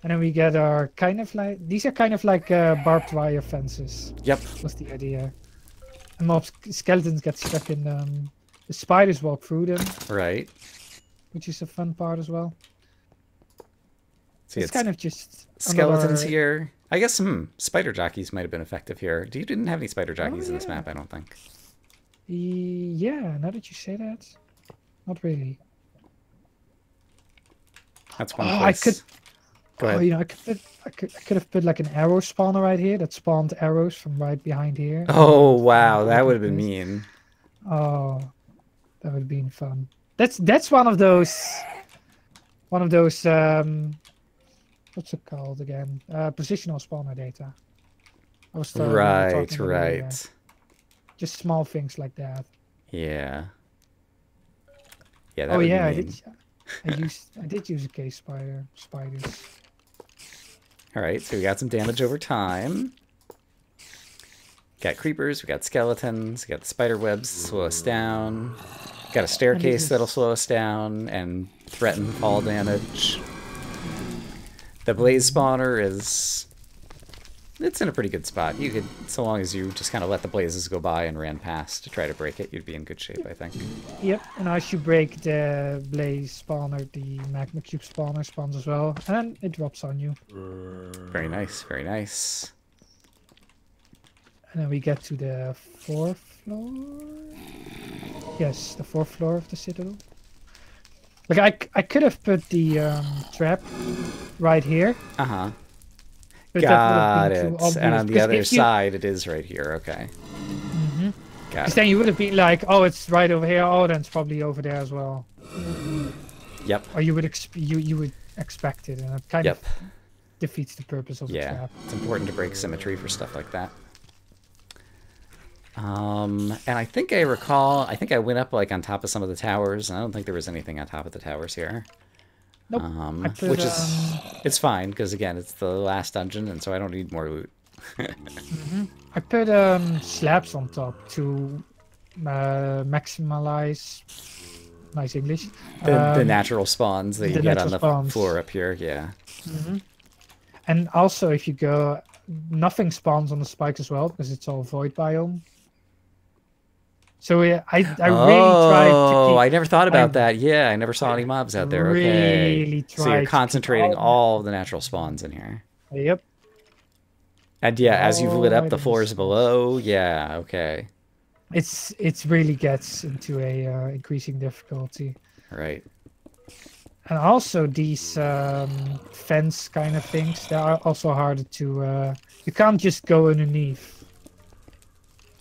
And then we get our kind of like, these are kind of like barbed wire fences. Yep. Was the idea. And mob skeletons get stuck in them. The spiders walk through them, Right. which is a fun part as well. See, It's it's kind of just skeletons another. here. I guess spider jockeys might have been effective here. You didn't have any spider Oh jockeys in this yeah. map, I don't think. Yeah, now that you say that, not really. That's Oh, one I could. place. Go Oh, ahead. you know, I could have put like an arrow spawner right here that spawned arrows from right behind here. And then Oh, would find wow. a That would different have been place. mean. Oh, that would have been fun. That's one of those what's it called again? Positional spawner data. We were Right, talking about earlier. right. Just small things like that. Yeah. Yeah, that Oh would be yeah, mean. I did use a cave spiders. All right, so we got some damage over time. Got creepers, we got skeletons, we got the spider webs to slow us down. Got a And this staircase that'll is slow us down and threaten fall damage. The blaze spawner is... It's in a pretty good spot. You could, so long as you just kind of let the blazes go by and ran past to try to break it, you'd be in good shape, I think. yep, and as you break the blaze spawner, the magma cube spawner spawns as well, and it drops on you. Very nice, very nice. And then we get to the fourth floor. Yes, the fourth floor of the citadel. Like I could have put the trap right here, Uh-huh. but that would have Got been too it. And obvious. on the Because other if you, side, it is right here. Okay. Got because it. then you would have been like, oh, it's right over here. Oh, then it's probably over there as well. Yep. Or you would expect it, and it kind of Yep. defeats the purpose of the Yeah. trap. It's important to break symmetry for stuff like that. And I think I recall, I think I went up like on top of some of the towers, and I don't think there was anything on top of the towers here. Nope. I put Which is, it's fine, because again, it's the last dungeon, and so I don't need more loot. I put slabs on top to maximize. Nice English. The natural spawns that you The get on natural the spawns. floor up here, yeah. And also, if you go, nothing spawns on the spikes as well because it's all void biome. So yeah, I really tried to Oh, keep. I never thought I about that. Yeah, I never saw any mobs out there. Okay. really So you're tried to keep concentrating all. all the natural spawns in here. Yep. And yeah, as you've lit All up right the in this floors spot. below, yeah, okay. It's really gets into a increasing difficulty. Right. And also these fence kind of things, they are also harder to. You can't just go underneath.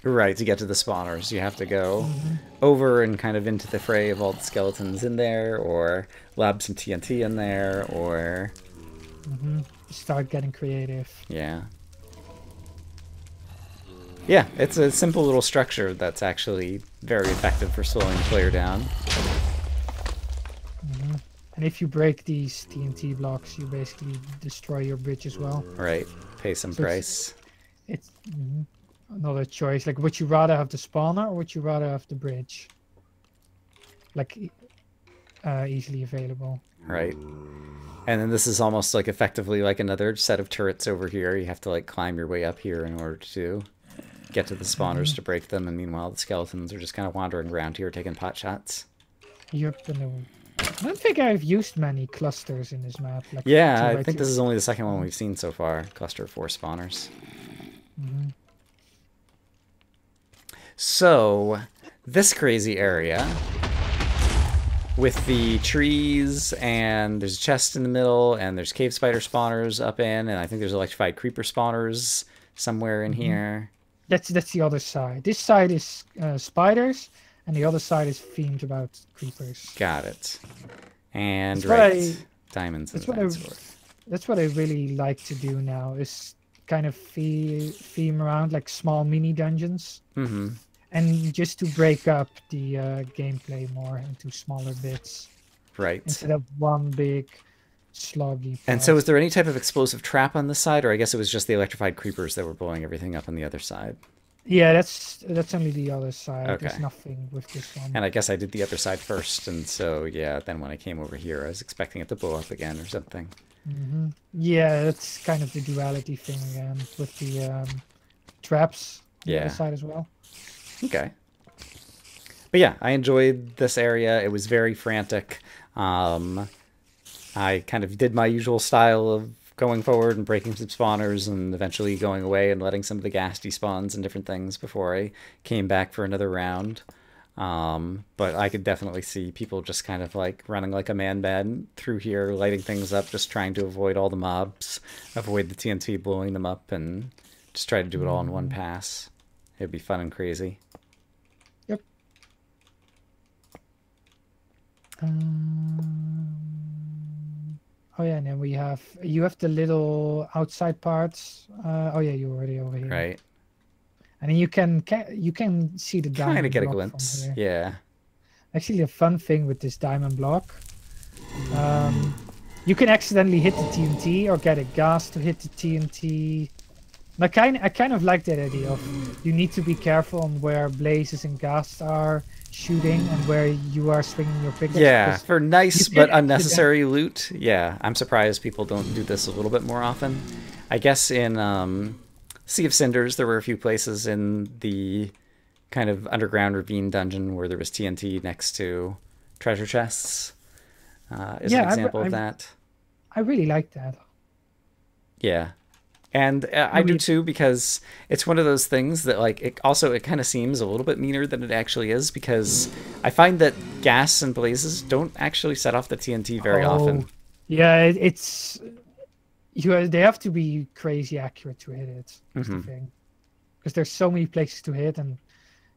Right, to get to the spawners, you have to go over and kind of into the fray of all the skeletons in there, or lob some TNT in there, or... Start getting creative. Yeah. Yeah, it's a simple little structure that's actually very effective for slowing the player down. And if you break these TNT blocks, you basically destroy your bridge as well. Right, pay some So price. it's another choice. Like, would you rather have the spawner or would you rather have the bridge? Like, easily available. Right. And then this is almost like effectively like another set of turrets over here. You have to like climb your way up here in order to get to the spawners to break them, and meanwhile the skeletons are just kind of wandering around here taking pot shots. Yep, and I don't think I've used many clusters in this map. Like Yeah, I right think this here. is only the second one we've seen so far. Cluster of 4 spawners. So, this crazy area with the trees, and there's a chest in the middle, and there's cave spider spawners up in, and I think there's electrified creeper spawners somewhere in here. That's the other side. This side is spiders, and the other side is themed about creepers. Got it. And That's what right, diamonds and That's what I. that sort. That's what I really like to do now. Is kind of theme around like small mini dungeons, and just to break up the gameplay more into smaller bits Right. instead of one big sloggy. And part. so is there any type of explosive trap on this side, or I guess it was just the electrified creepers that were blowing everything up on the other side? Yeah, that's only the other side. Okay. There's nothing with this one. And I guess I did the other side first, and so, yeah, then when I came over here, I was expecting it to blow up again or something. Yeah, that's kind of the duality thing again with the traps on the other side as well. Okay. But yeah, I enjoyed this area. It was very frantic. I kind of did my usual style of going forward and breaking some spawners and eventually going away and letting some of the gas despawns and different things before I came back for another round. But I could definitely see people just kind of like running like a man through here, lighting things up, just trying to avoid all the mobs, avoid the TNT blowing them up, and just try to do it all in one pass. It'd be fun and crazy. Yep. Oh yeah, and then you have the little outside parts. Oh yeah, you're already over here. Right. And then you can see the diamond Kind of get a block glimpse. from here. Yeah. Actually, a fun thing with this diamond block, you can accidentally hit the TNT or get a gas to hit the TNT. And I kind of like that idea of you need to be careful on where blazes and gas are shooting and where you are swinging your pickaxe. Yeah, for nice but unnecessary loot. Yeah, I'm surprised people don't do this a little bit more often. I guess in Sea of Cinders, there were a few places in the kind of underground ravine dungeon where there was TNT next to treasure chests. Is an example of that. I really like that. Yeah. And I do too, because it's one of those things that like it kind of seems a little bit meaner than it actually is, because I find that gas and blazes don't actually set off the TNT very often. Yeah, they have to be crazy accurate to hit it. That's the thing, because there's so many places to hit, and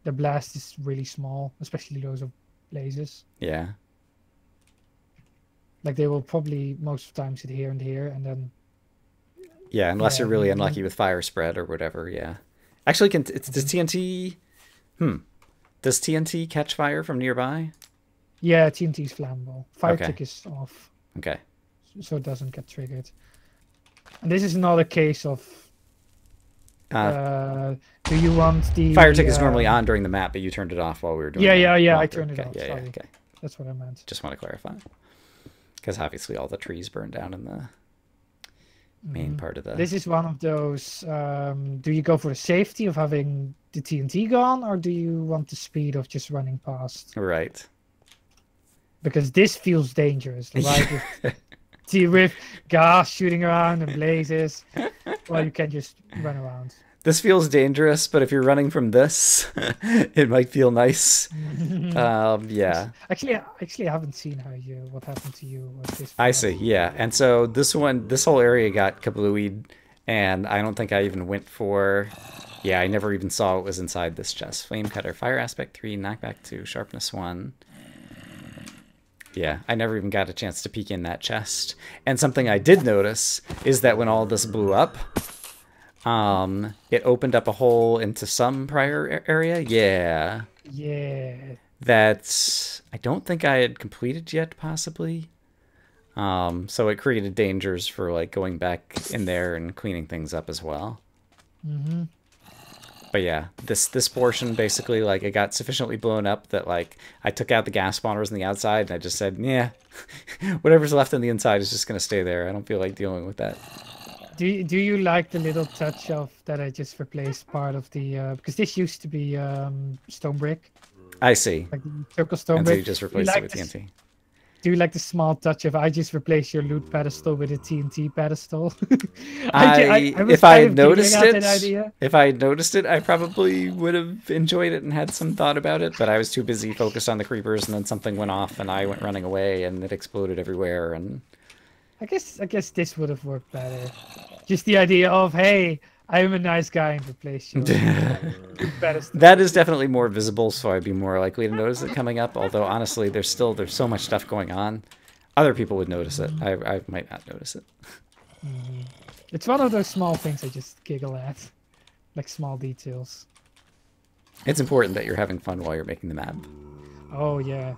the blast is really small, especially those of blazes. Yeah. Like they will probably most of the times hit here and here, and then. Yeah, unless you're really unlucky with fire spread or whatever, yeah. Actually, does TNT... Does TNT catch fire from nearby? Yeah, TNT is flammable. Fire tick is off. Okay. So it doesn't get triggered. And this is not a case of... do you want the... Fire tick is normally on during the map, but you turned it off while we were doing it. Yeah, I turned it off. Yeah, sorry. okay. That's what I meant. Just want to clarify. Because obviously all the trees burned down in the... main part of the... This is one of those, do you go for the safety of having the TNT gone, or do you want the speed of just running past? Right. Because this feels dangerous, right? with gas shooting around and blazes, well, you can just run around. This feels dangerous, but if you're running from this, it might feel nice. Yeah. Actually, I haven't seen what happened to you with this. I see, yeah. And so this whole area got kablooied, and I don't think I even went for... Yeah, I never even saw what was inside this chest. Flame cutter, fire aspect 3, knockback 2, sharpness 1. Yeah, I never even got a chance to peek in that chest. And something I did notice is that when all this blew up, it opened up a hole into some prior area. Yeah. Yeah. That I don't think I had completed yet, possibly. So it created dangers for like going back in there and cleaning things up as well. But yeah, this portion basically, like, it got sufficiently blown up that like I took out the gas spawners on the outside and I just said, yeah, whatever's left on the inside is just gonna stay there. I don't feel like dealing with that. Do you like the little touch of that I just replaced part of the because this used to be stone brick. I see. Like circle stone and brick. So you just replaced it with TNT. Do you like the small touch of I just replaced your loot pedestal with a TNT pedestal? If I had noticed it, I probably would have enjoyed it and had some thought about it, but I was too busy focused on the creepers, and then something went off and I went running away and it exploded everywhere. And I guess this would have worked better. Just the idea of, hey, I'm a nice guy and replace you. That is definitely more visible, so I'd be more likely to notice it coming up. Although honestly, there's so much stuff going on. Other people would notice it. I might not notice it. It's one of those small things I just giggle at, like small details. It's important that you're having fun while you're making the map. Oh yeah,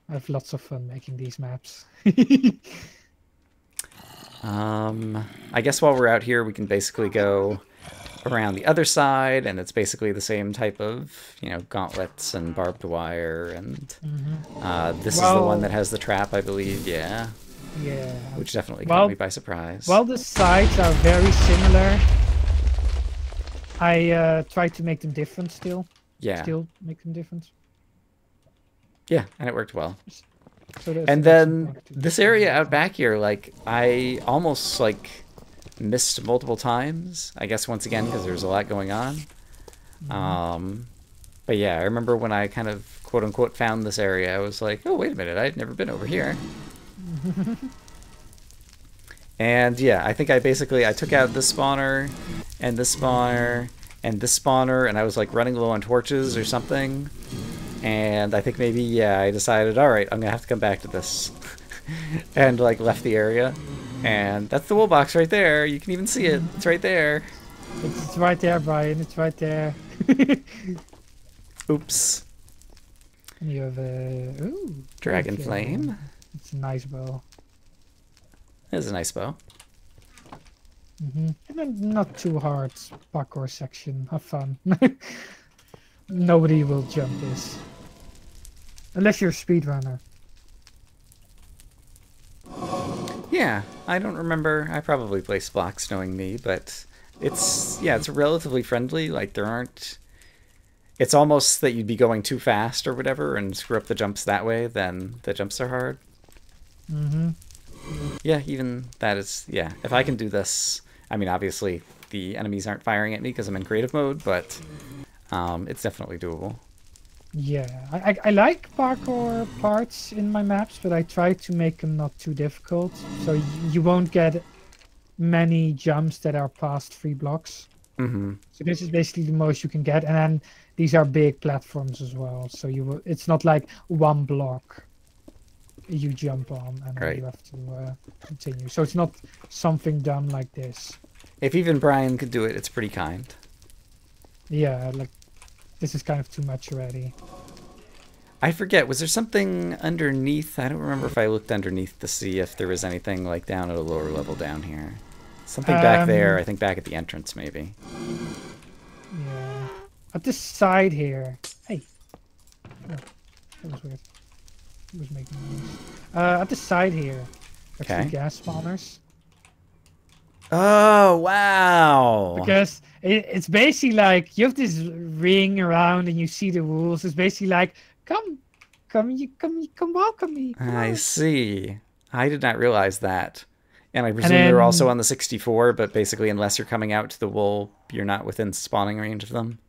I have lots of fun making these maps. I guess while we're out here, we can basically go around the other side, and it's basically the same type of, gauntlets and barbed wire, and this is the one that has the trap, I believe. Yeah. Yeah. which definitely caught me by surprise. While the sides are very similar, I tried to make them different still. Yeah. Still make them different. Yeah, and it worked well. So And then this area out back here, like, I almost, like, missed multiple times. I guess, once again, because there's a lot going on. But yeah, I remember when I kind of, quote-unquote, found this area, I was like, oh, wait a minute, I'd never been over here. And yeah, I think I took out this spawner, and this spawner, and this spawner, and I was, like, running low on torches or something. And I think maybe, yeah, I decided, alright, I'm gonna have to come back to this. And, like, left the area. And that's the wool box right there. You can even see it. It's right there. It's right there, Brian. It's right there. Oops. And you have a... Ooh. Dragon Flame. It's a nice bow. It is a nice bow. And then not too hard parkour section. Have fun. Nobody will jump this. Unless you're a speedrunner. Yeah, I don't remember. I probably placed blocks knowing me, but it's relatively friendly. Like, there aren't... It's almost that you'd be going too fast or whatever and screw up the jumps that way, then the jumps are hard. Yeah, even that is... Yeah, if I can do this... I mean, obviously, the enemies aren't firing at me because I'm in creative mode, but it's definitely doable. Yeah, I like parkour parts in my maps, but I try to make them not too difficult. So you won't get many jumps that are past 3 blocks. So this is basically the most you can get. And then these are big platforms as well. So it's not like 1 block you jump on and then you have to continue. So it's not something done like this. If even Brian could do it, it's pretty kind. Yeah, like this is kind of too much already. I forget, was there something underneath? I don't remember if I looked underneath to see if there was anything like down at a lower level down here. Something back there, I think back at the entrance maybe. Yeah. At the side here. Hey. Oh, that was weird. It was making noise. At the side here. There's 2 gas spawners. Oh, wow. Because it's basically like you have this ring around and you see the rules. It's basically like, come welcome me. I see. I did not realize that. And I presume they're also on the 64, but basically unless you're coming out to the wool, you're not within spawning range of them.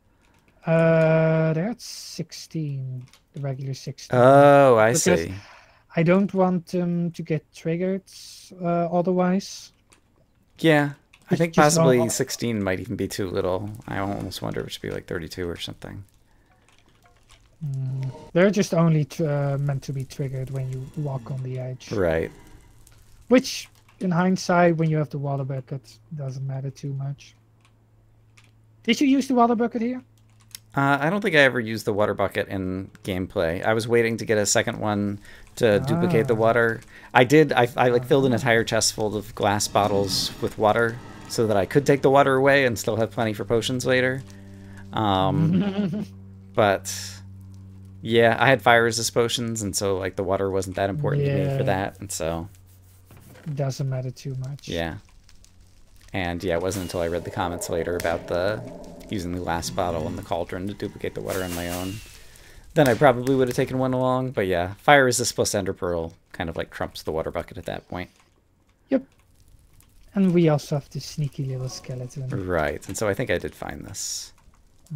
They're at 16. The regular 16. Oh, I see. I don't want them to get triggered otherwise. Yeah, I think possibly 16 might even be too little. I almost wonder if it should be like 32 or something. They're just only meant to be triggered when you walk on the edge. Right. Which, in hindsight, when you have the water bucket, doesn't matter too much. Did you use the water bucket here? I don't think I ever used the water bucket in gameplay. I was waiting to get a second one to duplicate the water. I did. I like filled an entire chest full of glass bottles with water so that I could take the water away and still have plenty for potions later. But yeah, I had fire resist potions, and so like the water wasn't that important to me for that, and so doesn't matter too much. Yeah. And yeah, it wasn't until I read the comments later about using the glass bottle and the cauldron to duplicate the water on my own. Then I probably would have taken one along, but yeah, fire resist plus ender pearl kind of like trumps the water bucket at that point. Yep. And we also have this sneaky little skeleton. Right, and so I think I did find this.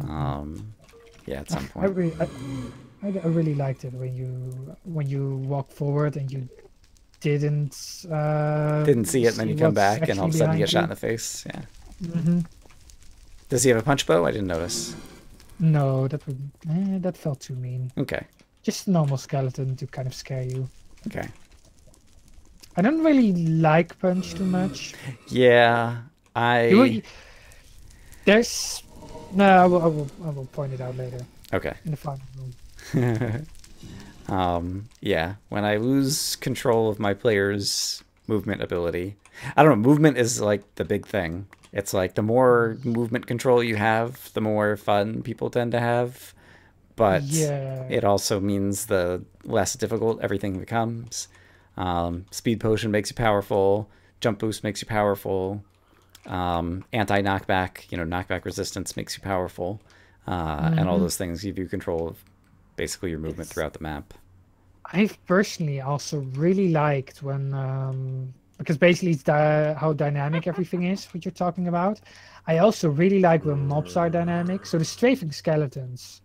Yeah, at some point. I really liked it when you walk forward and you didn't see it, and then you come back and all of a sudden you get shot in the face. Yeah. Does he have a punch bow? I didn't notice. No, that felt too mean. Okay. Just normal skeleton to kind of scare you. Okay. I don't really like punch too much. Yeah, there's no. I will point it out later. Okay. In the final room. Yeah, when I lose control of my player's movement ability, I don't know, movement is like the big thing. It's like the more movement control you have, the more fun people tend to have. But it also means the less difficult everything becomes. Speed potion makes you powerful. Jump boost makes you powerful. Anti-knockback, knockback resistance makes you powerful. And all those things give you control of basically your movement throughout the map. I've personally also really liked when, because basically it's how dynamic everything is, what you're talking about. I also really like when mobs are dynamic. So the strafing skeletons.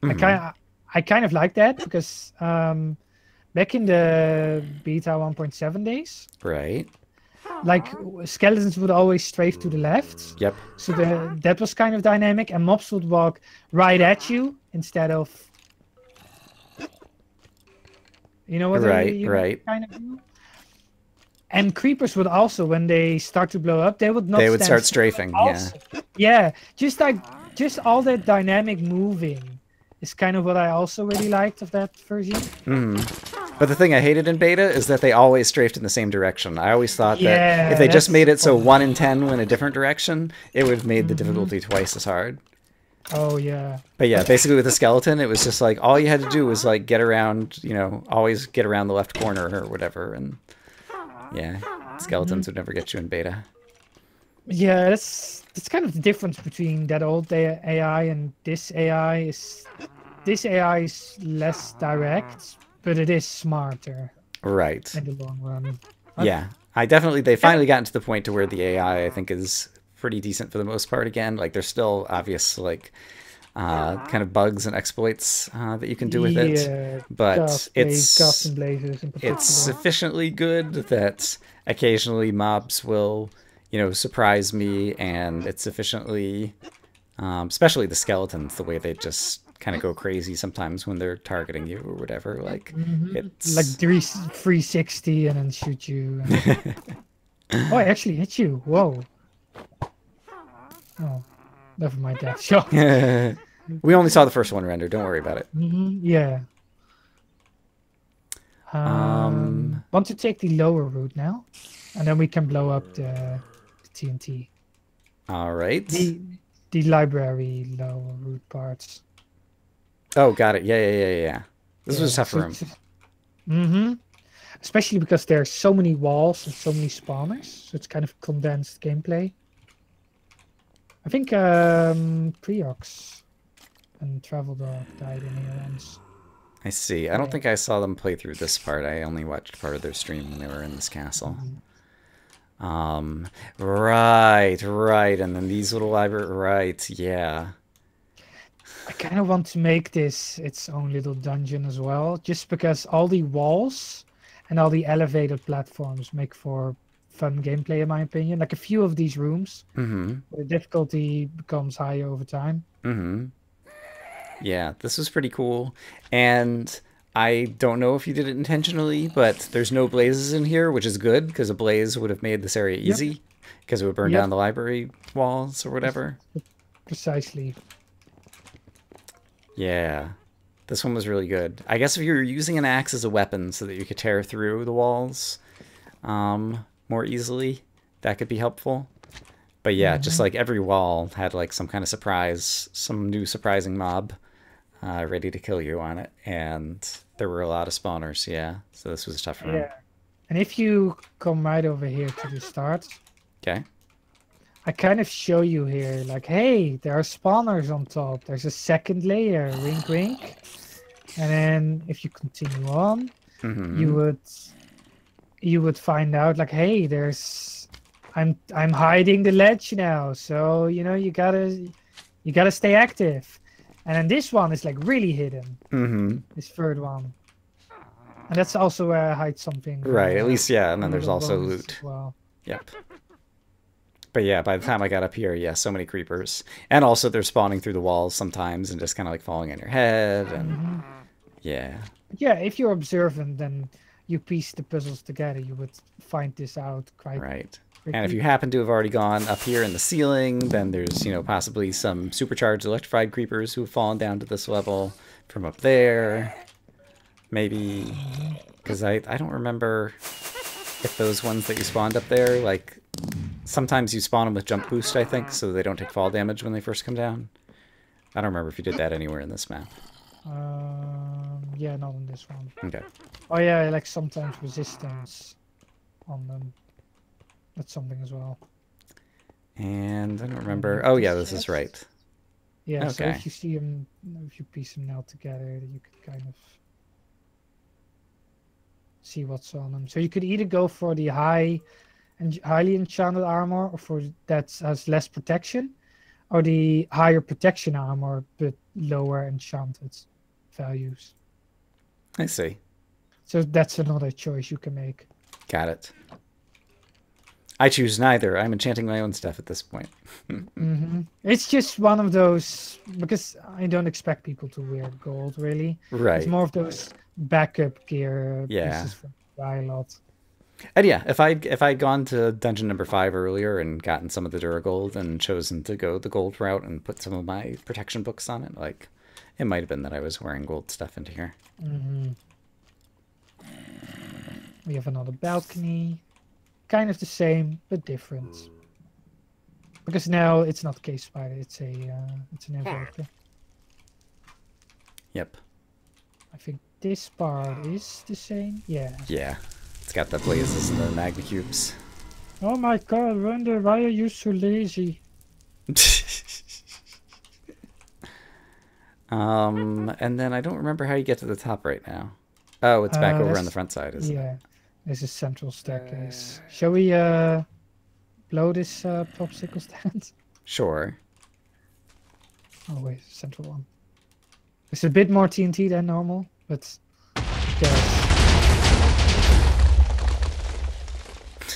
I kind of like that because back in the beta 1.7 days, Right. like skeletons would always strafe to the left. Yep. So that was kind of dynamic, and mobs would walk right at you instead of, what right. kind of do. And creepers would also, when they start to blow up, they would not. They would start strafing. Also. Yeah. Just all that dynamic moving is kind of what I also really liked of that version. But the thing I hated in beta is that they always strafed in the same direction. I always thought that if they just made it so 1 in 10 went a different direction, it would have made the difficulty twice as hard. Oh, yeah. But yeah, basically with the skeleton, it was just like all you had to do was like get around, always get around the left corner or whatever. And yeah, skeletons would never get you in beta. Yeah, that's kind of the difference between that old AI and this AI. This AI is less direct, but it is smarter. Right. In the long run. Yeah, they finally gotten to the point to where the AI, I think, is pretty decent for the most part again. Like, there's still obvious, like, kind of bugs and exploits that you can do with it. But it's sufficiently good that occasionally mobs will, surprise me, and it's sufficiently, especially the skeletons, the way they just kind of go crazy sometimes when they're targeting you or whatever. Like, it's like 360 and then shoot you. Oh, I actually hit you. Whoa. Oh, never mind that shot. We only saw the first one render. Don't worry about it. Yeah. Want to take the lower route now, and then we can blow up the TNT. All right. The library lower route parts. Oh, got it. Yeah. This was a tough room. Especially because there are so many walls and so many spawners, so it's kind of condensed gameplay. I think Preox and Travel Dog died in here once. I see. I don't think I saw them play through this part. I only watched part of their stream when they were in this castle. Right. And then these little library, right, yeah. I kind of want to make this its own little dungeon as well, just because all the walls and all the elevated platforms make for fun gameplay, in my opinion. Like a few of these rooms, the difficulty becomes higher over time. Yeah, this was pretty cool. And I don't know if you did it intentionally, but there's no blazes in here, which is good, because a blaze would have made this area easy, because it would burn down the library walls or whatever. Precisely. Yeah, this one was really good. I guess if you were using an axe as a weapon so that you could tear through the walls more easily, that could be helpful. But yeah, just like every wall had like some kind of surprise, some new surprising mob ready to kill you on it. And there were a lot of spawners, yeah. So this was a tough room. Yeah. And if you come right over here to the start, okay, I kind of show you here, like, hey, there are spawners on top. There's a second layer, wink, wink. And then if you continue on, you would find out, like, hey, I'm hiding the ledge now. So you gotta stay active. And then this one is like really hidden. This third one, and that's also where I hide something. Right. At least And then there's also loot. Well. Yep. But yeah, by the time I got up here, yeah, so many creepers. And also they're spawning through the walls sometimes and just kind of like falling on your head. And yeah. Yeah, if you're observant, then you piece the puzzles together. You would find this out quite right. And if you happen to have already gone up here in the ceiling, then there's, possibly some supercharged electrified creepers who have fallen down to this level from up there. Maybe, because I don't remember if those ones that you spawned up there, like, sometimes you spawn them with jump boost, I think, so they don't take fall damage when they first come down. I don't remember if you did that anywhere in this map. Yeah, not on this one. Okay. Oh yeah, like sometimes resistance on them. That's something as well. And I don't remember. Oh yeah, this is right. Yeah, so Okay. if you see them, if you piece them now together, you could kind of see what's on them. So you could either go for the highly enchanted armor, or for that has less protection, or the higher protection armor but lower enchanted values. I see. So that's another choice you can make. Got it. I choose neither. I'm enchanting my own stuff at this point. It's just one of those, because I don't expect people to wear gold, really. Right. It's more of those backup gear Yeah. pieces from buy a lot. And yeah, if I'd gone to dungeon number 5 earlier and gotten some of the Duragold and chosen to go the gold route and put some of my protection books on it, like, it might have been that I was wearing gold stuff into here. We have another balcony. Kind of the same, but different. Because now it's not cave spider, it's an invoker. Yep. I think this part is the same. Yeah. Yeah. It's got the blazes and the magma cubes. Oh my god, Render, why are you so lazy? And then I don't remember how you get to the top right now. Oh, it's back over on the front side, isn't it? Yeah. There's a central staircase. Shall we blow this popsicle stand? Sure. Oh wait, central one. It's a bit more TNT than normal, but yes.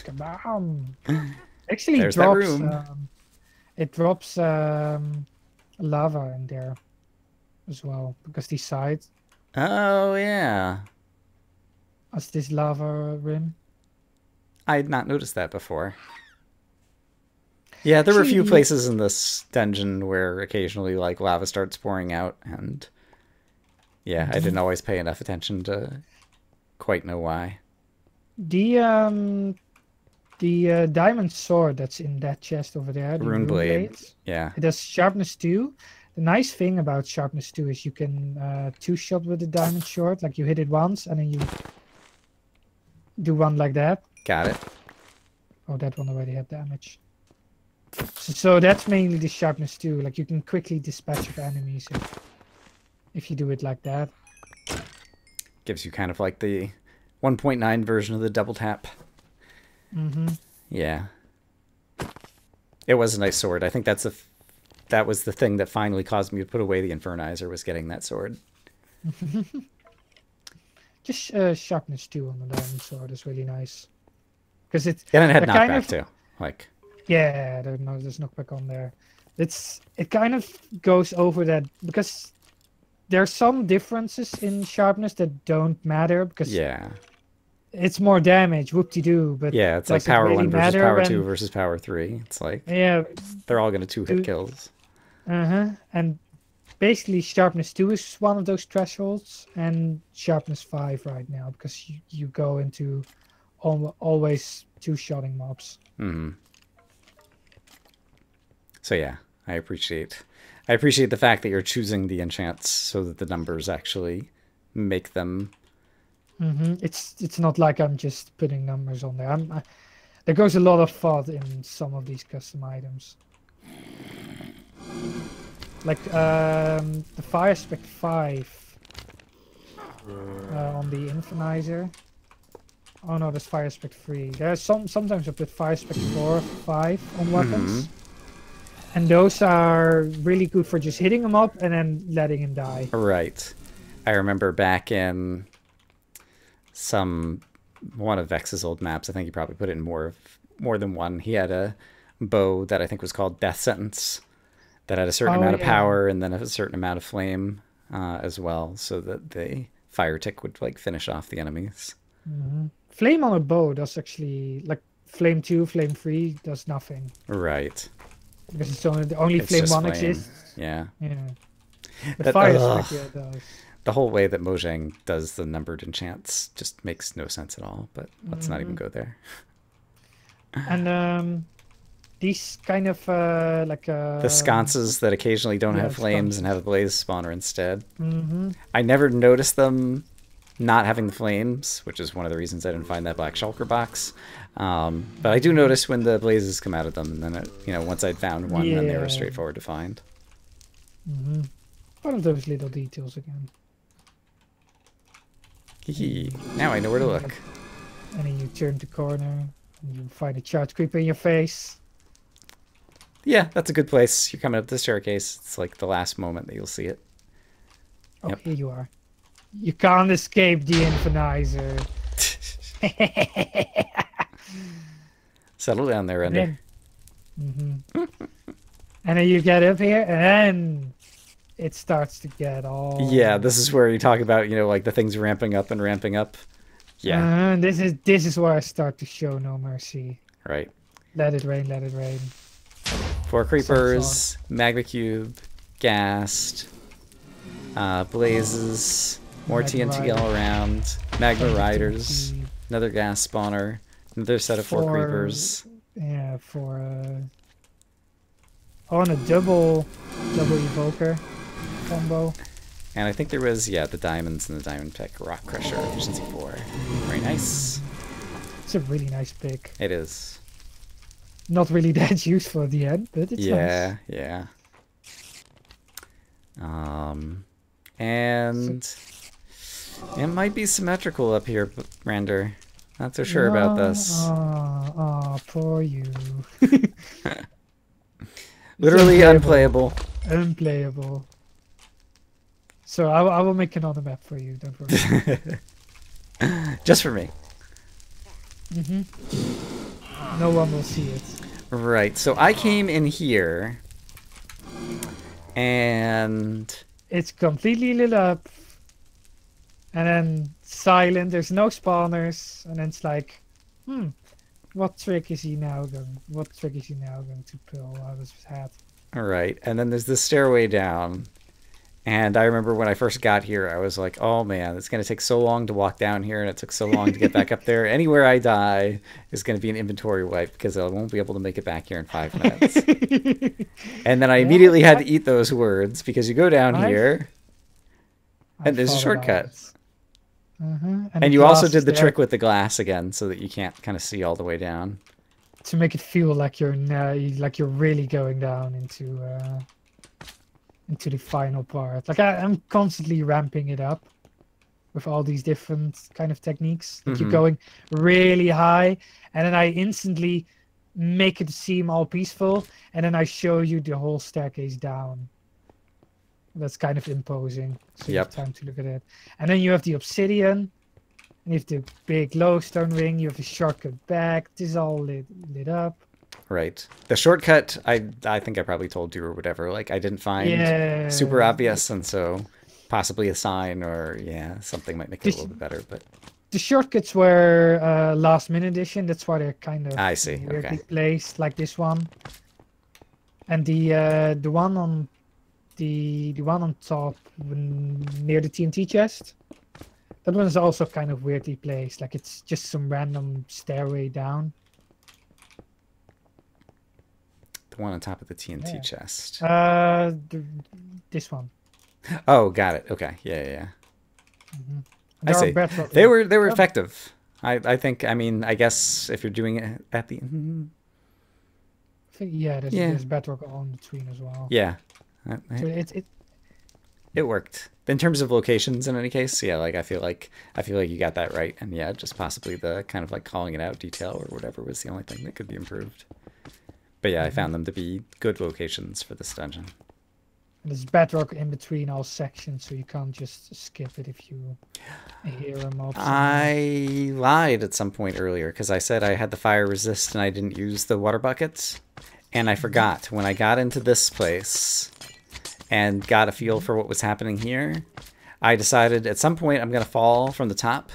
Kabam! Actually, There's drops. that room. It drops lava in there as well, because the side Oh yeah. has this lava rim. I had not noticed that before. Yeah, there were a few places in this dungeon where occasionally like lava starts pouring out, and yeah, I didn't always pay enough attention to quite know why. The diamond sword that's in that chest over there, the Rune blade. Yeah. it has sharpness 2. The nice thing about sharpness 2 is you can two-shot with the diamond sword, like you hit it once and then you do one like that. Got it. Oh, that one already had damage. So that's mainly the sharpness 2, like you can quickly dispatch of enemies if you do it like that. Gives you kind of like the 1.9 version of the double tap. Yeah. It was a nice sword. I think that was the thing that finally caused me to put away the Infernizer, was getting that sword. Just sharpness 2 on the diamond sword is really nice. Because it had knockback too. Like, yeah, there's knockback on there. It kind of goes over that, because there are some differences in sharpness that don't matter, because it's more damage, whoop-de-doo, but yeah, it's like power 1 versus power 2 versus power 3. It's like, yeah, they're all going to 2-hit kills. And basically sharpness 2 is one of those thresholds, and sharpness 5 right now, because you go into always two-shotting mobs. So yeah, I appreciate the fact that you're choosing the enchants so that the numbers actually make them. It's not like I'm just putting numbers on there. There goes a lot of thought in some of these custom items. Like the Fire Spec 5 on the Infernizer. Oh no, there's Fire Spec 3. There's sometimes I put Fire Spec 4, 5 on weapons. And those are really good for just hitting him up and then letting him die. Right. I remember back in one of Vex's old maps, I think he probably put it in more than one. He had a bow that I think was called Death Sentence that had a certain amount of power and then a certain amount of flame as well, so that the fire tick would like finish off the enemies. Flame on a bow does actually, like flame 2, flame 3 does nothing. Right. Because it's only flame 1 exists. Yeah. The fire spec does. The whole way that Mojang does the numbered enchants just makes no sense at all, but let's not even go there. And these kind of like The sconces that occasionally don't have flames and have a blaze spawner instead. I never noticed them not having the flames, which is one of the reasons I didn't find that black shulker box. But I do notice when the blazes come out of them, and then it, you know, once I'd found one, then they were straightforward to find. One of those little details again. Now I know where to look. And then you turn the corner, and you find a charge creeper in your face. Yeah, that's a good place. You're coming up the staircase. It's like the last moment that you'll see it. Oh, yep. Here you are. You can't escape the infinizer. Settle down there, Render. And then you get up here, and then it starts to get all... Yeah, this is where you talk about, you know, like the things ramping up and ramping up. Yeah. This is where I start to show no mercy. Right. Let it rain, let it rain. 4 creepers, magma cube, ghast, blazes, more TNT all around, magma riders, another gas spawner, another set of 4 creepers. Yeah, on a double evoker combo. And I think there was, yeah, the diamonds and the diamond pick, rock crusher, efficiency 4. Very nice. It's a really nice pick. It is. Not really that useful at the end, but it's nice. Yeah. And it might be symmetrical up here, Render. Not so sure about this. Oh, poor you. Literally unplayable. Unplayable. So I will make another map for you, don't worry. Just for me. No one will see it. Right, so I came in here, and... It's completely lit up, and then silent, there's no spawners, and then it's like, what trick is he now going to pull out of his hat? Alright, and then there's this stairway down. And I remember when I first got here, I was like, oh man, it's going to take so long to walk down here, and it took so long to get back up there. Anywhere I die is going to be an inventory wipe, because I won't be able to make it back here in 5 minutes. And then I immediately had to eat those words, because you go down here, and there's a shortcut. And you also did the trick with the glass again, so that you can't kind of see all the way down. To make it feel like you're really going down into the final part. Like I'm constantly ramping it up with all these different kind of techniques. Like you're going really high, and then I instantly make it seem all peaceful, and then I show you the whole staircase down. That's kind of imposing. So you have time to look at it. And then you have the obsidian, and you have the big glowstone ring, you have the shortcut back. This is all lit up. Right. The shortcut, I think I probably told you or whatever. Like, I didn't find super obvious, and so possibly a sign or, something might make it a little bit better. But the shortcuts were last minute edition. That's why they're kind of weirdly placed, like this one. And the one on the one on top near the TNT chest, that one is also kind of weirdly placed. Like it's just some random stairway down. The one on top of the TNT chest. This one. Oh, got it. Okay. Yeah. I see. They were effective. I think. I mean, I guess if you're doing it at the. There's bedrock on between as well. Yeah. So it worked in terms of locations. In any case, like I feel like you got that right, and just possibly the kind of like calling it out detail or whatever was the only thing that could be improved. But I found them to be good locations for this dungeon. There's bedrock in between all sections, so you can't just skip it if you hear a mob. I lied at some point earlier because I said I had the fire resist and I didn't use the water buckets. And I forgot. When I got into this place and got a feel for what was happening here, I decided at some point I'm going to fall from the top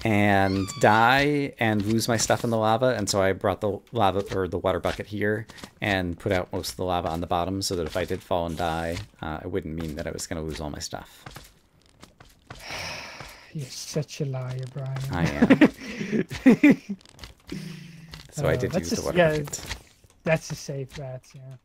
and die and lose my stuff in the lava, and so I brought the lava or the water bucket here and put out most of the lava on the bottom so that if I did fall and die, it wouldn't mean that I was going to lose all my stuff. You're such a liar, Brian. I am. So I did use the water bucket. That's a safe bet, yeah.